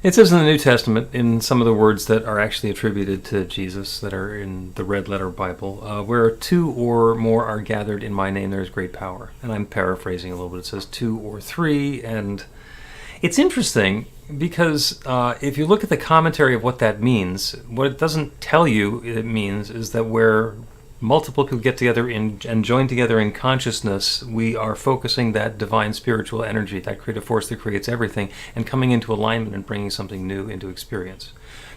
It says in the New Testament, in some of the words that are actually attributed to Jesus, that are in the red letter Bible, where two or more are gathered in my name, there is great power. And I'm paraphrasing a little bit. It says 2 or 3, and it's interesting because if you look at the commentary of what that means, what it doesn't tell you it means is that where multiple people get together and join together in consciousness, we are focusing that divine spiritual energy, that creative force that creates everything, and coming into alignment and bringing something new into experience.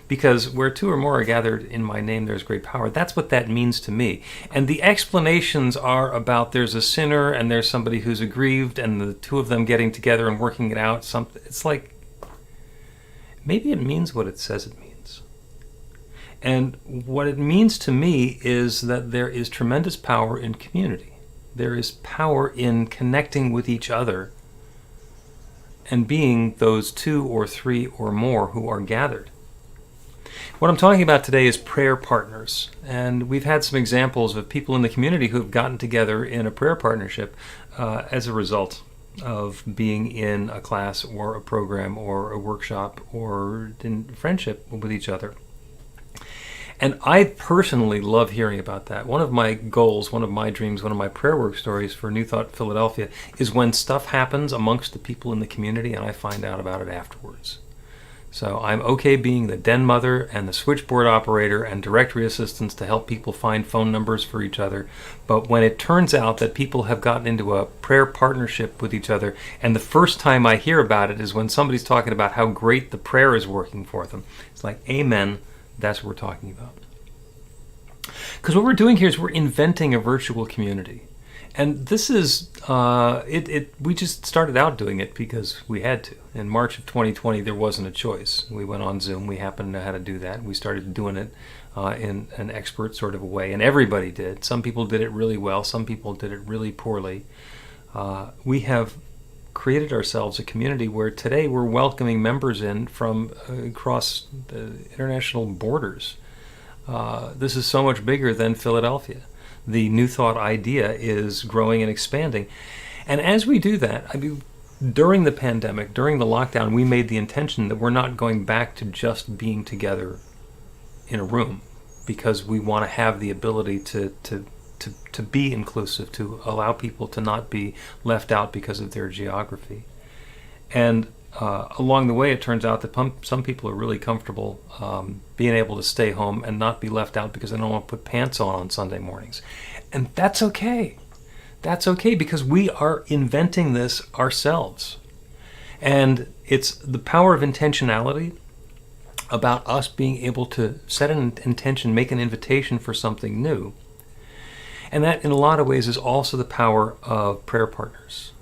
Because where 2 or more are gathered in my name, there's great power. That's what that means to me. And the explanations are about there's a sinner and there's somebody who's aggrieved, and the two of them getting together and working it out. It's like, maybe it means what it says it means. And what it means to me is that there is tremendous power in community. There is power in connecting with each other and being those 2 or 3 or more who are gathered. What I'm talking about today is prayer partners. And we've had some examples of people in the community who have gotten together in a prayer partnership as a result of being in a class or a program or a workshop or in friendship with each other. And I personally love hearing about that. One of my goals, one of my dreams, one of my prayer work stories for New Thought Philadelphia is when stuff happens amongst the people in the community and I find out about it afterwards. So I'm okay being the den mother and the switchboard operator and directory assistants to help people find phone numbers for each other. But when it turns out that people have gotten into a prayer partnership with each other, and the first time I hear about it is when somebody's talking about how great the prayer is working for them, it's like, amen. That's what we're talking about. Because what we're doing here is we're inventing a virtual community. And this is, we just started out doing it because we had to. In March of 2020, there wasn't a choice. We went on Zoom. We happened to know how to do that. We started doing it in an expert sort of a way. And everybody did. Some people did it really well. Some people did it really poorly. We have created ourselves a community where today we're welcoming members in from across the international borders. This is so much bigger than Philadelphia. The New Thought idea is growing and expanding. And as we do that, I mean, during the pandemic, during the lockdown, we made the intention that we're not going back to just being together in a room, because we want to have the ability to be inclusive, to allow people to not be left out because of their geography. And along the way, it turns out that some people are really comfortable being able to stay home and not be left out because they don't want to put pants on Sunday mornings. And that's okay. That's okay, because we are inventing this ourselves. And it's the power of intentionality about us being able to set an intention, make an invitation for something new. And that, in a lot of ways, is also the power of prayer partners.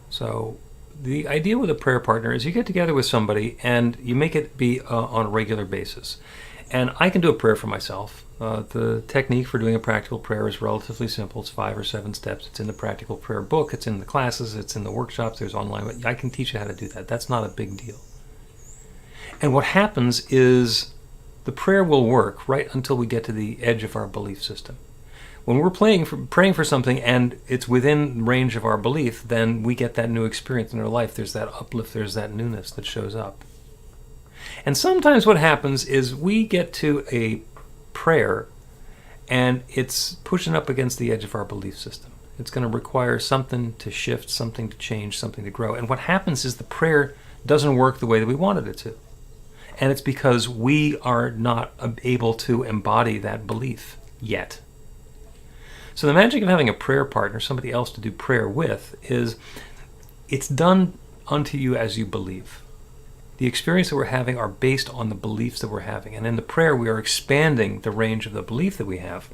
So the idea with a prayer partner is you get together with somebody and you make it be on a regular basis. And I can do a prayer for myself. The technique for doing a practical prayer is relatively simple. It's 5 or 7 steps. It's in the practical prayer book. It's in the classes. It's in the workshops. There's online. I can teach you how to do that. That's not a big deal. And what happens is the prayer will work right until we get to the edge of our belief system. When we're praying for something and it's within range of our belief, then we get that new experience in our life. There's that uplift, there's that newness that shows up. And sometimes what happens is we get to a prayer and it's pushing up against the edge of our belief system. It's going to require something to shift, something to change, something to grow. And what happens is the prayer doesn't work the way that we wanted it to. And it's because we are not able to embody that belief yet. So the magic of having a prayer partner, somebody else to do prayer with, is it's done unto you as you believe. The experience that we're having are based on the beliefs that we're having. And in the prayer, we are expanding the range of the belief that we have.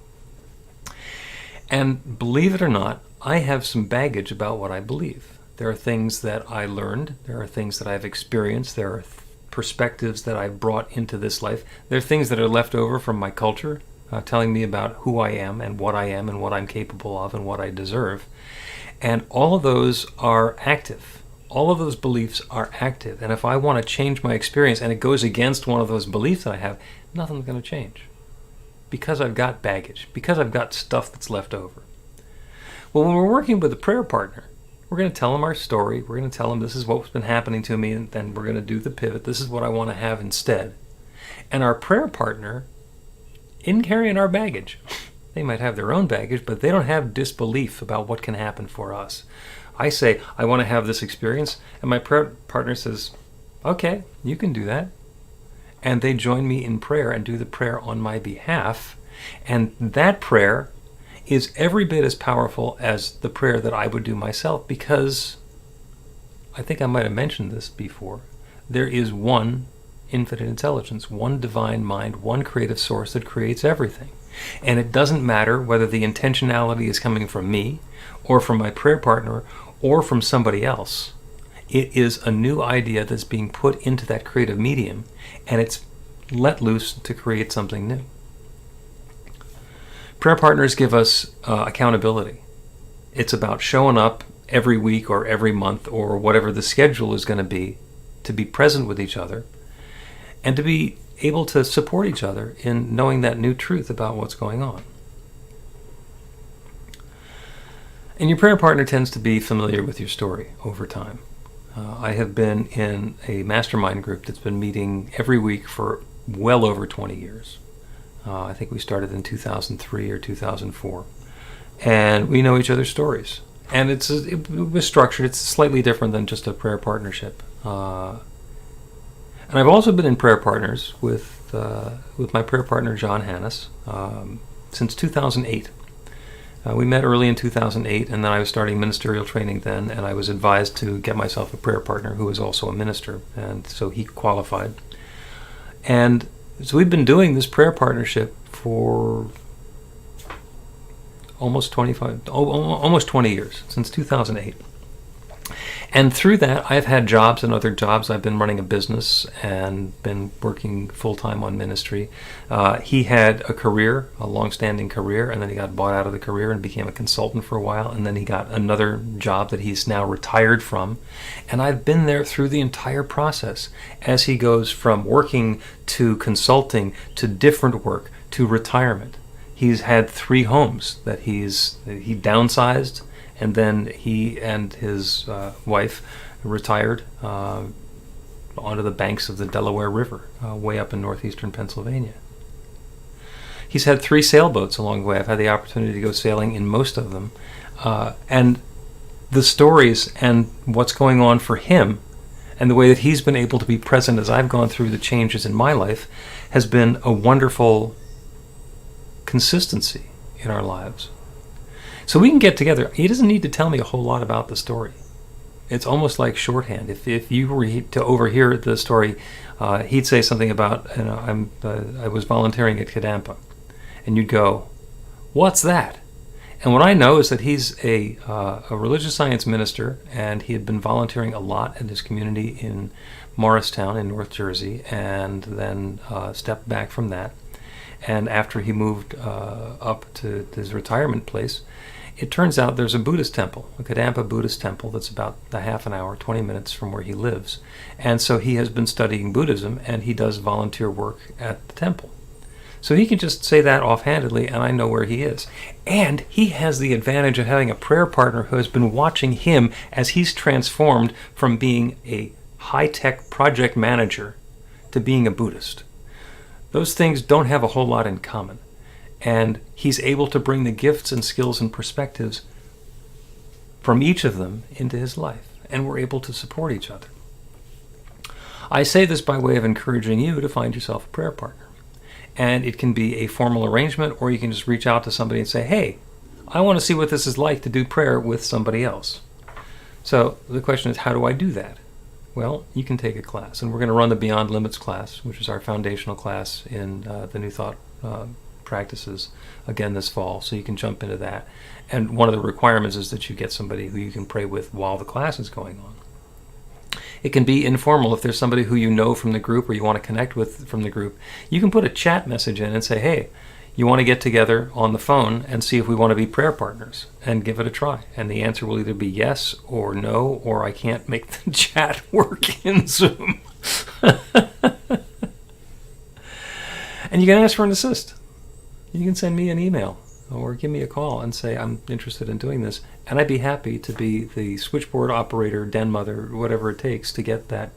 And believe it or not, I have some baggage about what I believe. There are things that I learned. There are things that I've experienced. There are perspectives that I brought into this life. There are things that are left over from my culture, telling me about who I am and what I'm capable of and what I deserve. And all of those are active. All of those beliefs are active. And if I want to change my experience and it goes against one of those beliefs that I have, nothing's going to change. Because I've got baggage. Because I've got stuff that's left over. Well, when we're working with a prayer partner, We're going to tell them our story. We're going to tell them this is what's been happening to me, and then we're going to do the pivot. This is what I want to have instead. And our prayer partner isn't carrying our baggage. They might have their own baggage, but they don't have disbelief about what can happen for us. I say, I want to have this experience, and my prayer partner says, okay, you can do that. And they join me in prayer and do the prayer on my behalf. And that prayer is every bit as powerful as the prayer that I would do myself, because I think I might have mentioned this before. There is one infinite intelligence, one divine mind, one creative source that creates everything. And it doesn't matter whether the intentionality is coming from me or from my prayer partner or from somebody else. It is a new idea that's being put into that creative medium, and it's let loose to create something new. Prayer partners give us accountability. It's about showing up every week or every month or whatever the schedule is going to be present with each other, and to be able to support each other in knowing that new truth about what's going on. And your prayer partner tends to be familiar with your story over time. I have been in a mastermind group that's been meeting every week for well over 20 years. I think we started in 2003 or 2004. And we know each other's stories. And it was structured. It's slightly different than just a prayer partnership. And I've also been in prayer partners with my prayer partner, John Hannes, since 2008. We met early in 2008, and then I was starting ministerial training then, and I was advised to get myself a prayer partner who was also a minister, and so he qualified. And so we've been doing this prayer partnership for almost 20 years, since 2008. And through that, I've had jobs and other jobs. I've been running a business and been working full-time on ministry. He had a career, a long-standing career, and then he got bought out of the career and became a consultant for a while, and then he got another job that he's now retired from. And I've been there through the entire process as he goes from working to consulting to different work to retirement. He's had 3 homes that he downsized, and then he and his wife retired onto the banks of the Delaware River, way up in northeastern Pennsylvania. He's had 3 sailboats along the way. I've had the opportunity to go sailing in most of them. And the stories and what's going on for him and the way that he's been able to be present as I've gone through the changes in my life has been a wonderful consistency in our lives. So we can get together. He doesn't need to tell me a whole lot about the story. It's almost like shorthand. If you were to overhear the story, he'd say something about, I was volunteering at Kadampa, and you'd go, "What's that?" And what I know is that he's a religious science minister, and he had been volunteering a lot in his community in Morristown in North Jersey, and then stepped back from that. And after he moved up to his retirement place, it turns out there's a Buddhist temple, a Kadampa Buddhist temple that's about a half an hour, 20 minutes from where he lives. And so he has been studying Buddhism, and he does volunteer work at the temple. So he can just say that offhandedly, and I know where he is. And he has the advantage of having a prayer partner who has been watching him as he's transformed from being a high-tech project manager to being a Buddhist. Those things don't have a whole lot in common. And he's able to bring the gifts and skills and perspectives from each of them into his life. And we're able to support each other. I say this by way of encouraging you to find yourself a prayer partner. And it can be a formal arrangement, or you can just reach out to somebody and say, "Hey, I want to see what this is like to do prayer with somebody else." So the question is, how do I do that? Well, you can take a class. And we're going to run the Beyond Limits class, which is our foundational class in the New Thought practices again this fall, so you can jump into that. And one of the requirements is that you get somebody who you can pray with while the class is going on. It can be informal. If there's somebody who you know from the group or you want to connect with from the group, you can put a chat message in and say, "Hey, you want to get together on the phone and see if we want to be prayer partners," and give it a try. And the answer will either be yes or no, or I can't make the chat work in Zoom. And you can ask for an assist. You can send me an email or give me a call and say, I'm interested in doing this. And I'd be happy to be the switchboard operator, den mother, whatever it takes to get that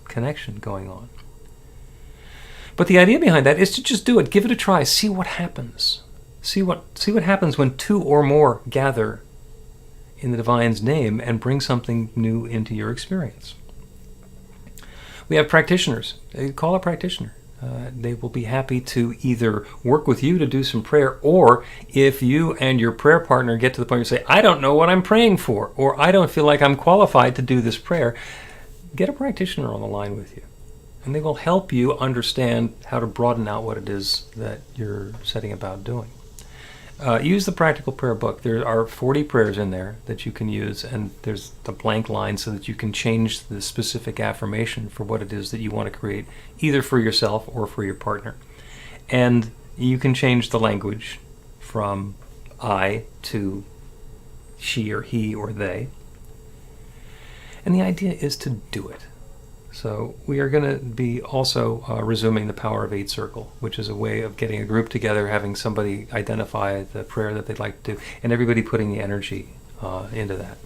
connection going on. But the idea behind that is to just do it. Give it a try. See what happens. See what happens when two or more gather in the Divine's name and bring something new into your experience. We have practitioners. Call a practitioner. They will be happy to either work with you to do some prayer, or if you and your prayer partner get to the point where you say, I don't know what I'm praying for, or I don't feel like I'm qualified to do this prayer, get a practitioner on the line with you. And they will help you understand how to broaden out what it is that you're setting about doing. Use the Practical Prayer book. There are 40 prayers in there that you can use, and there's a blank line so that you can change the specific affirmation for what it is that you want to create, either for yourself or for your partner. And you can change the language from I to she or he or they. And the idea is to do it. So we are going to be also resuming the Power of Eight Circle, which is a way of getting a group together, having somebody identify the prayer that they'd like to do, and everybody putting the energy into that.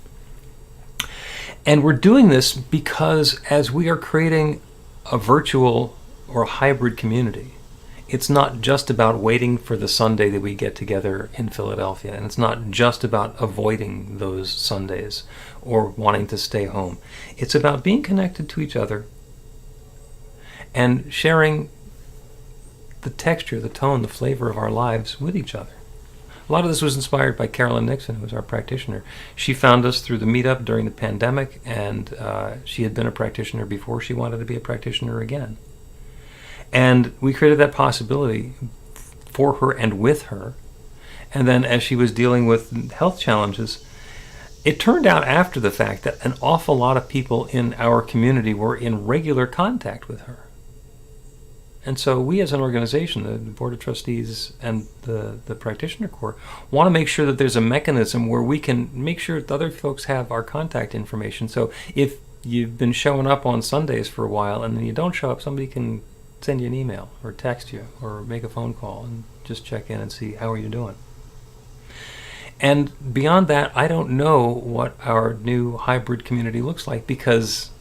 And we're doing this because as we are creating a virtual or a hybrid community, it's not just about waiting for the Sunday that we get together in Philadelphia, and it's not just about avoiding those Sundays or wanting to stay home. It's about being connected to each other and sharing the texture, the tone, the flavor of our lives with each other. A lot of this was inspired by Carolyn Nixon, who was our practitioner. She found us through the meetup during the pandemic, and she had been a practitioner before. She wanted to be a practitioner again. And we created that possibility for her and with her. And then as she was dealing with health challenges, it turned out after the fact that an awful lot of people in our community were in regular contact with her. And so we as an organization, the Board of Trustees and the Practitioner Corps, want to make sure that there's a mechanism where we can make sure that other folks have our contact information. So if you've been showing up on Sundays for a while and then you don't show up, somebody can send you an email or text you or make a phone call and just check in and see how are you doing. And beyond that, I don't know what our new hybrid community looks like because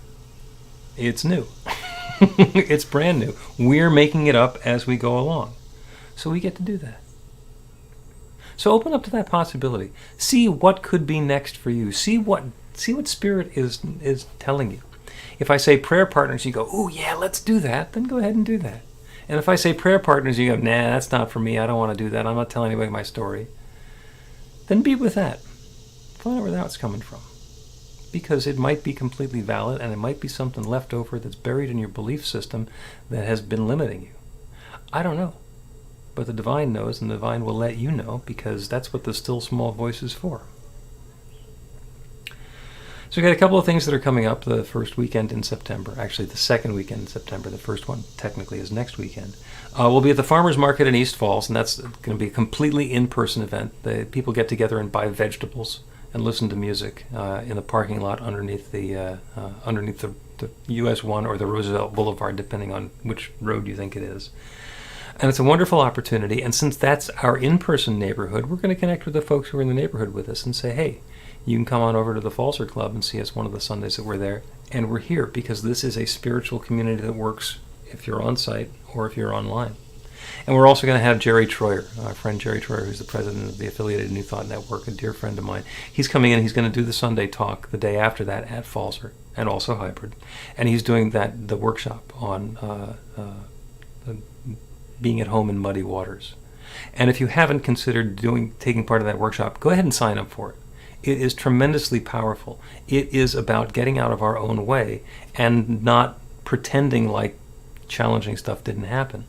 it's new. It's brand new. We're making it up as we go along. So we get to do that. So open up to that possibility. See what could be next for you. See what Spirit is telling you. If I say prayer partners, you go, oh yeah, let's do that, then go ahead and do that. And if I say prayer partners, you go, nah, that's not for me, I don't want to do that, I'm not telling anybody my story, then be with that. Find out where that's coming from. Because it might be completely valid, and it might be something left over that's buried in your belief system that has been limiting you. I don't know. But the Divine knows, and the Divine will let you know, because that's what the still small voice is for. So we've got a couple of things that are coming up the first weekend in September. Actually, the second weekend in September. The first one technically is next weekend. We'll be at the Farmers Market in East Falls, and that's going to be a completely in-person event. People get together and buy vegetables and listen to music in the parking lot underneath the US 1 or the Roosevelt Boulevard, depending on which road you think it is. And it's a wonderful opportunity. And since that's our in-person neighborhood, we're going to connect with the folks who are in the neighborhood with us and say, hey, you can come on over to the Falser Club and see us one of the Sundays that we're there. And we're here because this is a spiritual community that works if you're on site or if you're online. And we're also going to have Jerry Troyer, our friend Jerry Troyer, who's the president of the Affiliated New Thought Network, a dear friend of mine. He's coming in, he's going to do the Sunday talk the day after that at Falser, and also hybrid. And he's doing the workshop on being at home in muddy waters. And if you haven't considered taking part of that workshop, go ahead and sign up for it. It is tremendously powerful. It is about getting out of our own way and not pretending like challenging stuff didn't happen,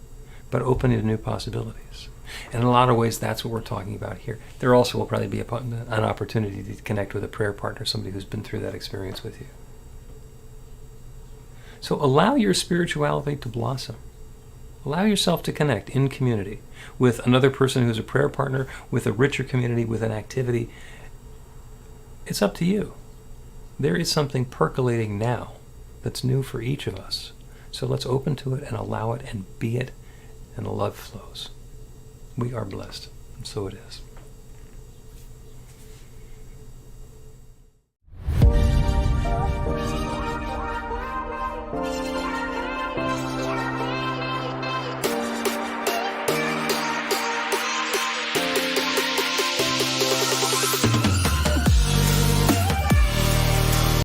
but opening to new possibilities. And in a lot of ways, that's what we're talking about here. There also will probably be an opportunity to connect with a prayer partner, somebody who's been through that experience with you. So allow your spirituality to blossom. Allow yourself to connect in community with another person who's a prayer partner, with a richer community, with an activity. It's up to you. There is something percolating now that's new for each of us. So let's open to it and allow it and be it, and the love flows. We are blessed. And so it is.